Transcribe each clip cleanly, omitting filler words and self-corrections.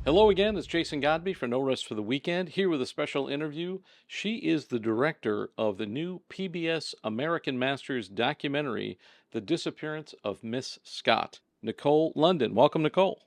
Hello again, it's Jason Godby for No Rest for the Weekend, here with a special interview. She is the director of the new PBS American Masters documentary, The Disappearance of Miss Scott. Nicole London. Welcome, Nicole.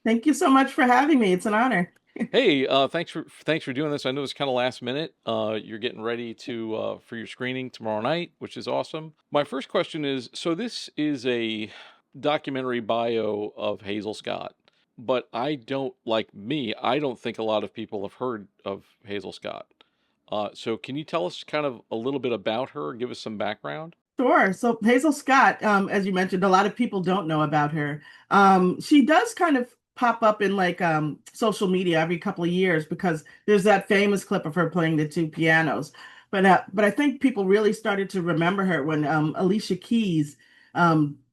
Thank you so much for having me. It's an honor. Hey, thanks for doing this. I know it's kind of last minute. You're getting ready to for your screening tomorrow night, which is awesome. My first question is, so this is a documentary bio of Hazel Scott, but I don't think a lot of people have heard of Hazel Scott. So can you tell us kind of a little bit about her, give us some background? Sure. So Hazel Scott, as you mentioned, a lot of people don't know about her. She does kind of pop up in social media every couple of years because there's that famous clip of her playing the two pianos. But I think people really started to remember her when Alicia Keys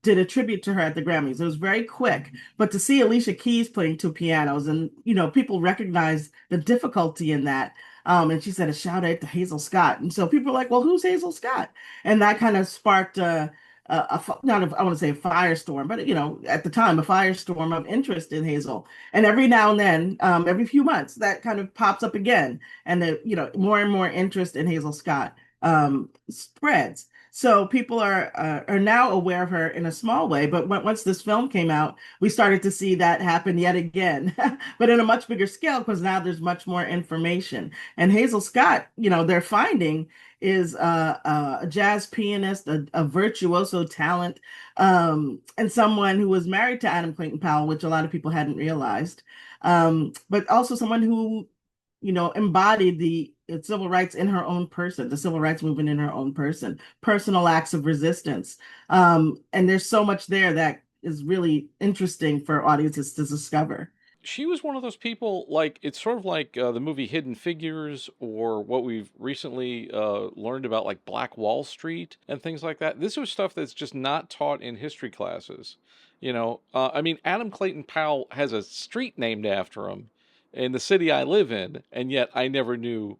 did a tribute to her at the Grammys. It was very quick, but to see Alicia Keys playing two pianos and people recognize the difficulty in that. And she said a shout out to Hazel Scott. And so people were like, well, who's Hazel Scott? And that kind of sparked not a, I want to say a firestorm, but at the time, a firestorm of interest in Hazel. And every now and then, every few months, that kind of pops up again. And more and more interest in Hazel Scott spreads. So people are now aware of her in a small way, but once this film came out, we started to see that happen yet again, but in a much bigger scale because now there's much more information. And Hazel Scott, their finding is a jazz pianist, a virtuoso talent, and someone who was married to Adam Clayton Powell, which a lot of people hadn't realized, but also someone who embodied the civil rights in her own person, the civil rights movement in her own person, personal acts of resistance. And there's so much there that is really interesting for audiences to discover. She was one of those people, like, it's sort of like the movie Hidden Figures, or what we've recently learned about, like Black Wall Street and things like that. This was stuff that's just not taught in history classes. I mean, Adam Clayton Powell has a street named after him in the city I live in, and yet I never knew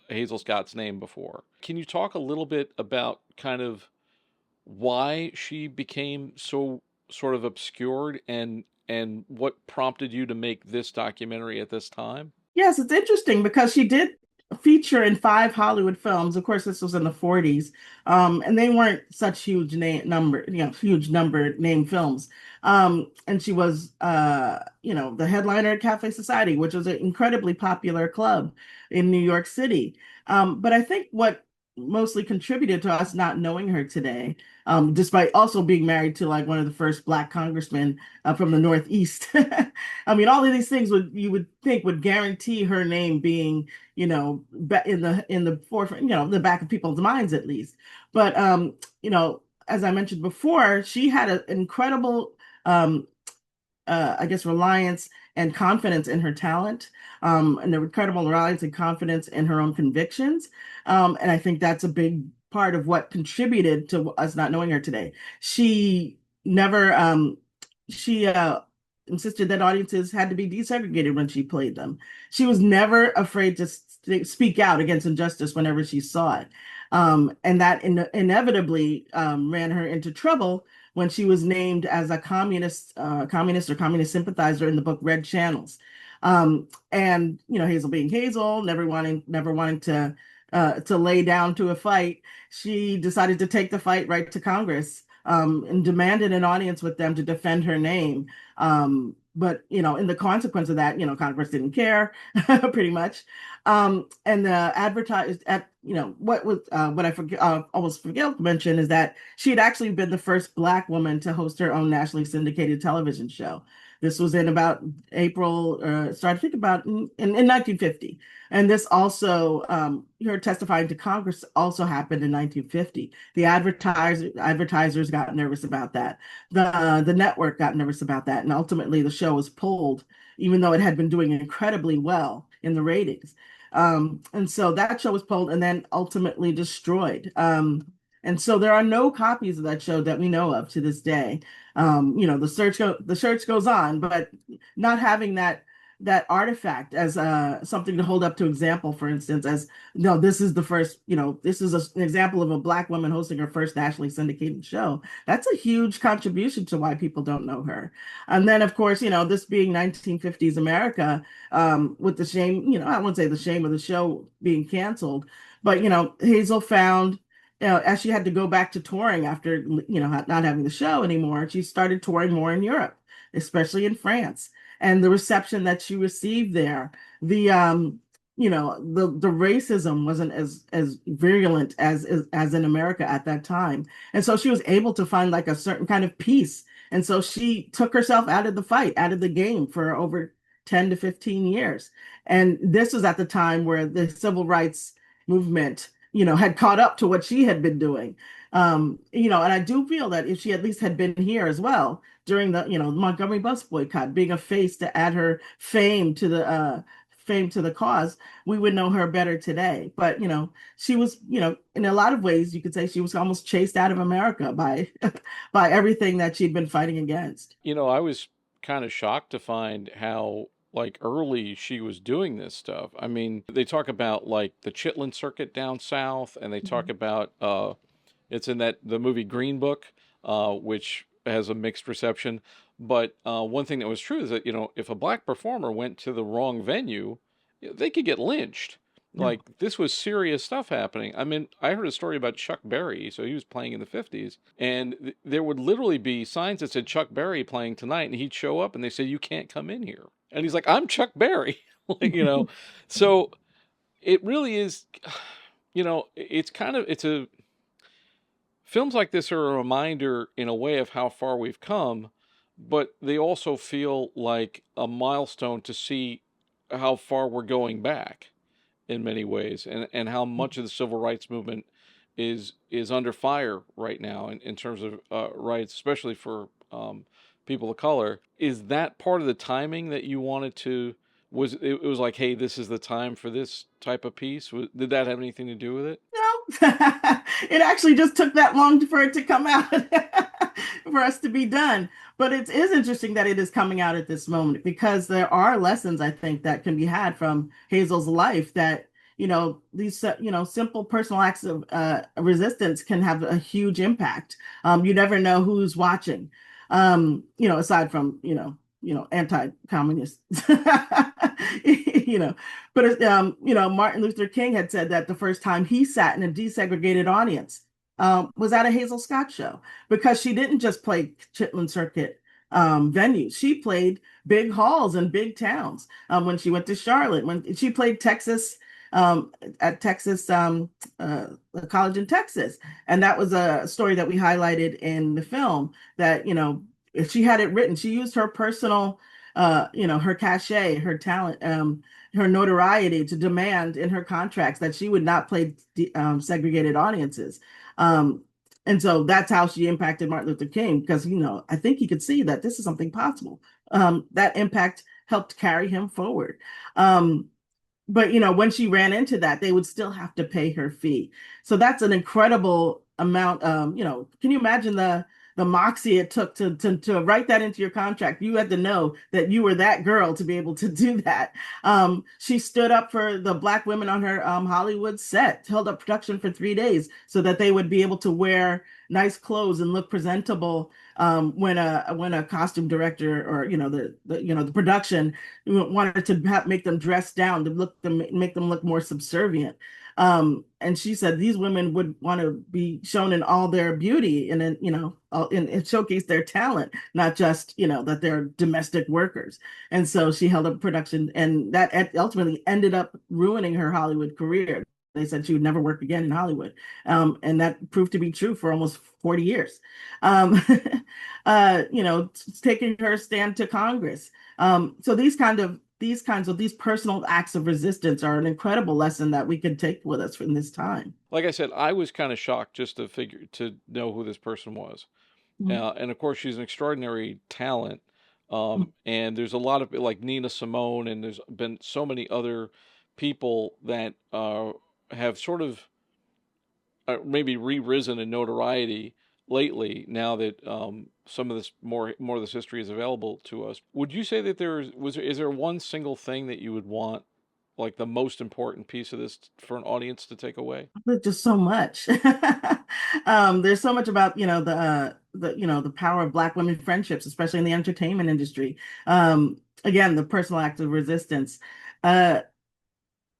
Hazel Scott's name before. Can you talk a little bit about kind of why she became so sort of obscured, and what prompted you to make this documentary at this time? Yes, it's interesting because she did feature in five Hollywood films. Of course, this was in the 40s, and they weren't such huge number name films. And she was, the headliner at Cafe Society, which was an incredibly popular club in New York City. But I think what mostly contributed to us not knowing her today, despite also being married to like one of the first Black congressmen from the Northeast. I mean, all of these things you would think would guarantee her name being, in the forefront, the back of people's minds at least. But as I mentioned before, she had an incredible, I guess, reliance and confidence in her talent, and an incredible reliance and confidence in her own convictions. And I think that's a big part of what contributed to us not knowing her today. She never, she insisted that audiences had to be desegregated when she played them. She was never afraid to speak out against injustice whenever she saw it. And that inevitably ran her into trouble when she was named as a communist or communist sympathizer in the book Red Channels. And Hazel being Hazel, never wanting to lay down to a fight, she decided to take the fight right to Congress, and demanded an audience with them to defend her name. But in the consequence of that, Congress didn't care, pretty much. And the advertised at what I forget almost forget to mention is that she had actually been the first Black woman to host her own nationally syndicated television show. This was in about April, started to think about in 1950. And this also, her testifying to Congress also happened in 1950. The advertisers got nervous about that. The network got nervous about that. And ultimately the show was pulled, even though it had been doing incredibly well in the ratings. And so that show was pulled and then ultimately destroyed. And so there are no copies of that show that we know of to this day. The search goes on, but not having that artifact as something to hold up to example, for instance, as no, this is the first, this is an example of a Black woman hosting her first nationally syndicated show. That's a huge contribution to why people don't know her. And then, of course, this being 1950s America, with the shame, I wouldn't say the shame of the show being canceled, but, Hazel found, as she had to go back to touring after, not having the show anymore, she started touring more in Europe, especially in France. And the reception that she received there, the the racism wasn't as virulent as in America at that time. And so she was able to find like a certain kind of peace. And so she took herself out of the fight, out of the game for over 10 to 15 years. And this was at the time where the civil rights movement, had caught up to what she had been doing. And I do feel that if she at least had been here as well during the, Montgomery bus boycott, being a face to add her fame to the cause, we would know her better today. But she was, in a lot of ways, you could say she was almost chased out of America by by everything that she'd been fighting against. I was kind of shocked to find how like early she was doing this stuff. I mean, they talk about like the Chitlin circuit down south, and they talk Mhm. about it's in the movie Green Book, which has a mixed reception. But one thing that was true is that if a black performer went to the wrong venue, they could get lynched. Yeah. Like this was serious stuff happening. I mean, I heard a story about Chuck Berry. So he was playing in the 50s, and there would literally be signs that said Chuck Berry playing tonight, and he'd show up and they said you can't come in here. And he's like, I'm Chuck Berry. like. So it really is, it's a films like this are a reminder in a way of how far we've come, but they also feel like a milestone to see how far we're going back in many ways, and how much of the civil rights movement is under fire right now in terms of rights, especially for people of color. Is that part of the timing that you wanted to? It was like, hey, this is the time for this type of piece? Did that have anything to do with it? No, it actually just took that long for it to come out for us to be done. But it is interesting that it is coming out at this moment because there are lessons I think that can be had from Hazel's life that, these, simple personal acts of resistance can have a huge impact. You never know who's watching, aside from, anti-communist, you know, but Martin Luther King had said that the first time he sat in a desegregated audience was at a Hazel Scott show because she didn't just play Chitlin Circuit venues. She played big halls in big towns. When she went to Charlotte, when she played Texas at Texas college in Texas, and that was a story that we highlighted in the film. That if she had it written, she used her personal, her cachet, her talent, her notoriety to demand in her contracts that she would not play segregated audiences. And so that's how she impacted Martin Luther King, because, I think he could see that this is something possible. That impact helped carry him forward. But, when she ran into that, they would still have to pay her fee. So that's an incredible amount. Can you imagine the moxie it took to write that into your contract? You had to know that you were that girl to be able to do that. She stood up for the Black women on her Hollywood set, held up production for 3 days so that they would be able to wear nice clothes and look presentable when a costume director or the production wanted to make them dress down to make them look more subservient. And she said these women would want to be shown in all their beauty and then, and showcase their talent, not just, that they're domestic workers. And so she held up production, and that ultimately ended up ruining her Hollywood career. They said she would never work again in Hollywood. And that proved to be true for almost 40 years. Um, taking her stand to Congress. So these personal acts of resistance are an incredible lesson that we can take with us from this time. Like I said, I was kind of shocked just to know who this person was. Mhm. And of course, she's an extraordinary talent. Mhm. And there's a lot of like Nina Simone, and there's been so many other people that have sort of maybe re-risen in notoriety, lately, now that some of this more of this history is available to us, would you say that is there one single thing that you would want, like the most important piece of this for an audience to take away? There's just so much. There's so much about, the power of Black women friendships, especially in the entertainment industry. Again, the personal act of resistance. Uh,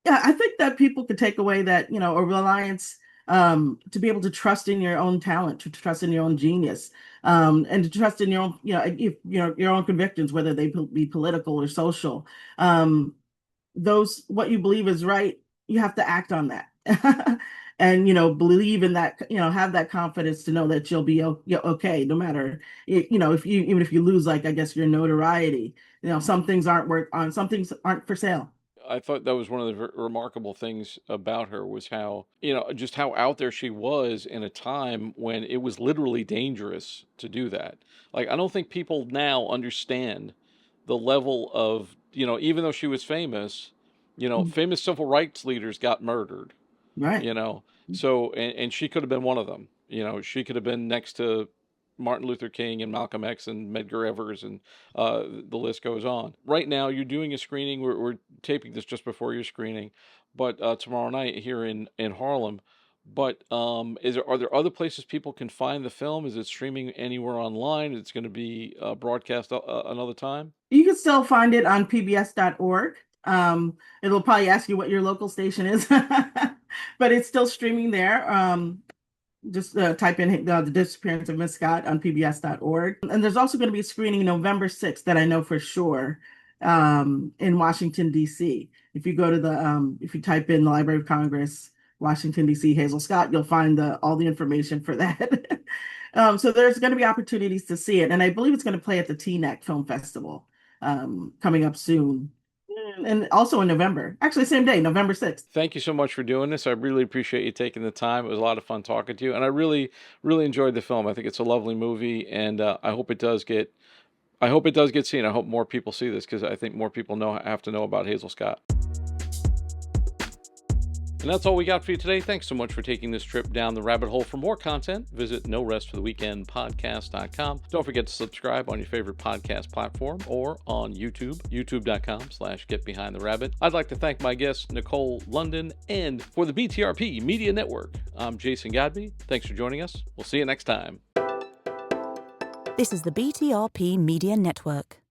yeah, I think that people could take away that, a reliance, to be able to trust in your own talent, to trust in your own genius, and to trust in your own, your own convictions, whether they be political or social. Those what you believe is right, you have to act on that. And believe in that, have that confidence to know that you'll be okay, no matter if you even if you lose, like, I guess, your notoriety. Some things aren't work on some things aren't for sale. I thought that was one of the remarkable things about her was how, just how out there she was in a time when it was literally dangerous to do that. Like, I don't think people now understand the level of, even though she was famous, famous civil rights leaders got murdered, Right. you know. So, and she could have been one of them. She could have been next to Martin Luther King and Malcolm X and Medgar Evers, and the list goes on. Right now, you're doing a screening. We're taping this just before your screening, but tomorrow night here in Harlem. But are there other places people can find the film? Is it streaming anywhere online? It's going to be broadcast another time. You can still find it on pbs.org. It'll probably ask you what your local station is, but it's still streaming there. Just type in the Disappearance of Miss Scott on pbs.org. And there's also going to be a screening November 6th that I know for sure, in Washington, D.C. If you go to if you type in the Library of Congress, Washington, D.C., Hazel Scott, you'll find all the information for that. So there's going to be opportunities to see it. And I believe it's going to play at the TNEC Film Festival, coming up soon. And also in November, actually, same day, November 6th. Thank you so much for doing this. I really appreciate you taking the time. It was a lot of fun talking to you, and I really, really enjoyed the film. I think it's a lovely movie, and I hope it does get seen. I hope more people see this because I think more people have to know about Hazel Scott. And that's all we got for you today. Thanks so much for taking this trip down the rabbit hole. For more content, visit norestfortheweekendpodcast.com. Don't forget to subscribe on your favorite podcast platform or on YouTube, youtube.com/getbehindtherabbit. I'd like to thank my guest, Nicole London, and for the BTRP Media Network, I'm Jason Godby. Thanks for joining us. We'll see you next time. This is the BTRP Media Network.